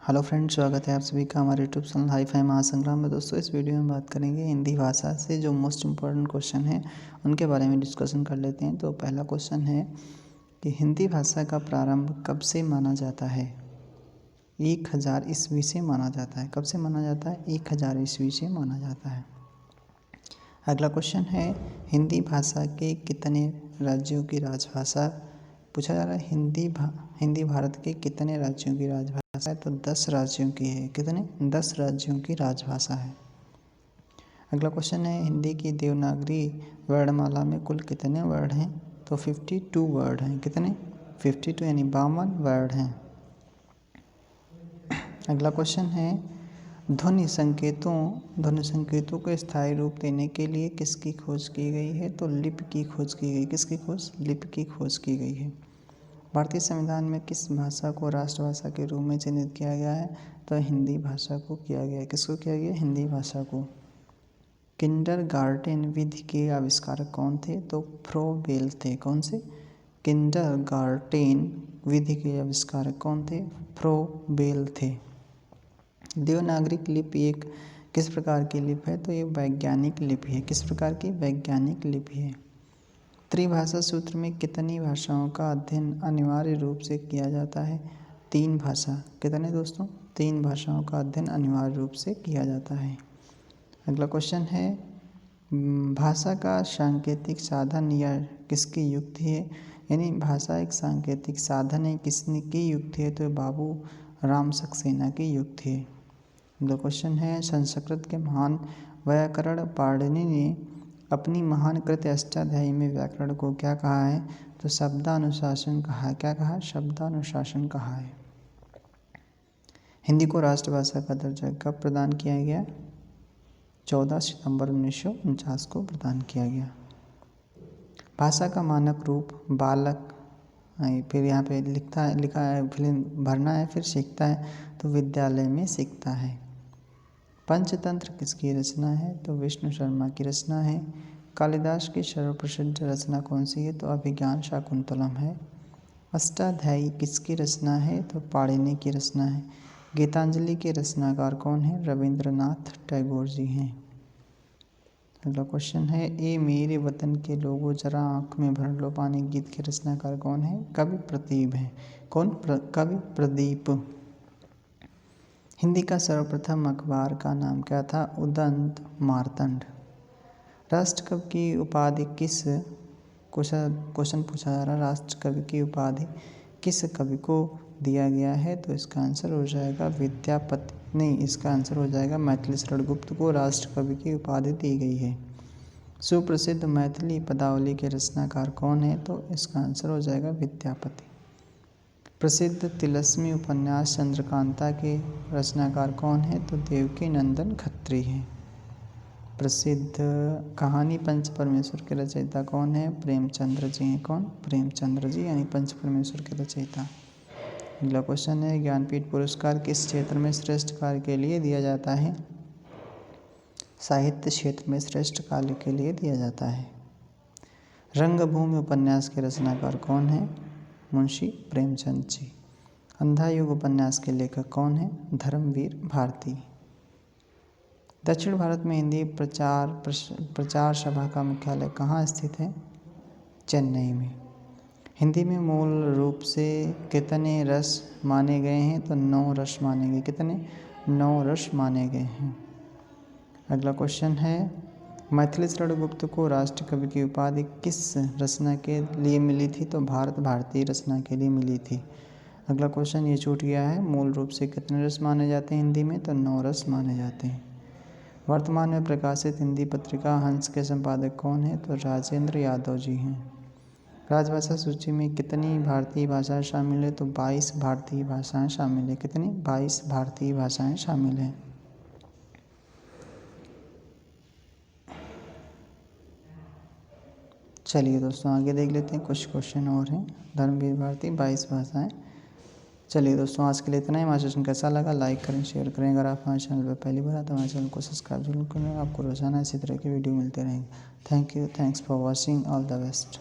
Hello friends, स्वागत है आप सभी का हमारे यूट्यूब चैनल हाई फाई महासंग्राम में। दोस्तों, इस वीडियो में बात करेंगे हिंदी भाषा से जो मोस्ट इम्पॉर्टेंट क्वेश्चन है उनके बारे में डिस्कशन कर लेते हैं। तो पहला क्वेश्चन है कि हिंदी भाषा का प्रारंभ कब से माना जाता है? 1000 ईस्वी से माना जाता है। कब से माना जाता है? 1000 ईस्वी से माना जाता है। अगला क्वेश्चन है हिंदी भाषा के कितने राज्यों की राजभाषा? पूछा जा रहा है हिंदी भारत के कितने राज्यों की राजभाषा है? तो 10 राज्यों की है। कितने? 10 राज्यों की राजभाषा है। अगला क्वेश्चन है हिंदी की देवनागरी वर्णमाला में कुल कितने वर्ड हैं? तो 52 वर्ड हैं। कितने? 52 यानी 52 वर्ड हैं। अगला क्वेश्चन है ध्वनि संकेतों को स्थायी रूप देने के लिए किसकी खोज की गई है? तो लिपि की खोज की गई। किसकी खोज? लिपि की खोज की गई है। भारतीय संविधान में किस भाषा को राष्ट्रभाषा के रूप में चिन्हित किया गया है? तो हिंदी भाषा को किया गया है। किसको किया गया? हिंदी भाषा को। किंडरगार्टेन विधि के आविष्कारक कौन थे? तो फ्रोबेल थे। कौन से? किंडरगार्टेन विधि के आविष्कारक कौन थे? फ्रोबेल थे। देवनागरी लिपि एक किस प्रकार की लिपि है? तो ये वैज्ञानिक लिपि है। किस प्रकार की? वैज्ञानिक लिपि है। त्रिभाषा सूत्र में कितनी भाषाओं का अध्ययन अनिवार्य रूप से किया जाता है? 3 भाषा। कितने दोस्तों? 3 भाषाओं का अध्ययन अनिवार्य रूप से किया जाता है। अगला क्वेश्चन है भाषा का सांकेतिक साधन या किसकी युक्ति है? यानी भाषा एक सांकेतिक साधन है, किसने की युक्ति है? तो बाबू राम सक्सेना की युक्ति है। अगला क्वेश्चन है संस्कृत के महान व्याकरण पाणिनि ने अपनी महान कृत अष्टाध्यायी में व्याकरण को क्या कहा है? तो शब्दानुशासन कहा है। क्या कहा? शब्दानुशासन कहा है। हिंदी को राष्ट्रभाषा का दर्जा कब प्रदान किया गया? 14 सितंबर 1949 को प्रदान किया गया। भाषा का मानक रूप बालक, फिर यहाँ पे लिखा है, फिल्म भरना है, फिर सीखता है, तो विद्यालय में सीखता है। पंचतंत्र किसकी रचना है? तो विष्णु शर्मा की रचना है। कालिदास की सर्वप्रसिद्ध रचना कौन सी है? तो अभिज्ञान शाकुंतलम है। अष्टाध्यायी किसकी रचना है? तो पाणिनि की रचना है। गीतांजलि के रचनाकार कौन है? रविंद्रनाथ टैगोर जी हैं। अगला क्वेश्चन है ए मेरे वतन के लोगों जरा आँख में भर लो पानी गीत के रचनाकार कौन है? कवि प्रदीप है। कौन? कवि प्रदीप। हिंदी का सर्वप्रथम अखबार का नाम क्या था? उदंत मार्तंड। राष्ट्र कवि की उपाधि किस क्वेश्चन पूछा जा रहा है, राष्ट्र कवि की उपाधि किस कवि को दिया गया है? तो इसका आंसर हो जाएगा विद्यापति। नहीं, इसका आंसर हो जाएगा मैथिली शरण गुप्त को राष्ट्र कवि की उपाधि दी गई है। सुप्रसिद्ध मैथिली पदावली के रचनाकार कौन है? तो इसका आंसर हो जाएगा विद्यापति। प्रसिद्ध तिलस्मी उपन्यास चंद्रकांता के रचनाकार कौन है? तो देवकी नंदन खत्री हैं। प्रसिद्ध कहानी पंच परमेश्वर के रचयिता कौन है? प्रेमचंद्र जी हैं। कौन? प्रेमचंद्र जी, यानी पंच परमेश्वर के रचयिता। अगला क्वेश्चन है ज्ञानपीठ पुरस्कार किस क्षेत्र में श्रेष्ठ कार्य के लिए दिया जाता है? साहित्य क्षेत्र में श्रेष्ठ कार्य के लिए दिया जाता है। रंगभूमि उपन्यास के रचनाकार कौन है? मुंशी प्रेमचंद जी। अंधा युग उपन्यास के लेखक कौन है? धर्मवीर भारती। दक्षिण भारत में हिंदी प्रचार सभा का मुख्यालय कहाँ स्थित है? चेन्नई में। हिंदी में मूल रूप से कितने रस माने गए हैं? तो 9 रस माने गए। कितने? 9 रस माने गए हैं। अगला क्वेश्चन है मैथिली शरण गुप्त को राष्ट्र कवि की उपाधि किस रचना के लिए मिली थी? तो भारत भारती रचना के लिए मिली थी। अगला क्वेश्चन ये छूट गया है, मूल रूप से कितने रस माने जाते हैं हिंदी में? तो 9 रस माने जाते हैं। वर्तमान में प्रकाशित हिंदी पत्रिका हंस के संपादक कौन है? तो राजेंद्र यादव जी हैं। राजभाषा सूची में कितनी भारतीय भाषाएं शामिल है? तो 22 भारतीय भाषाएं शामिल है। कितनी? 22 भारतीय भाषाएं शामिल हैं। चलिए दोस्तों, आगे देख लेते हैं, कुछ क्वेश्चन और हैं। धर्मवीर भारती 22 भाषाएं। चलिए दोस्तों, आज के लिए इतना ही। हमारा सेशन कैसा लगा लाइक करें, शेयर करें। अगर आप हमारे चैनल पर पहली बार आए तो हमारे चैनल को सब्सक्राइब जरूर करें। आपको रोजाना इसी तरह की वीडियो मिलते रहेंगे। Thank you, thanks for watching, all the best.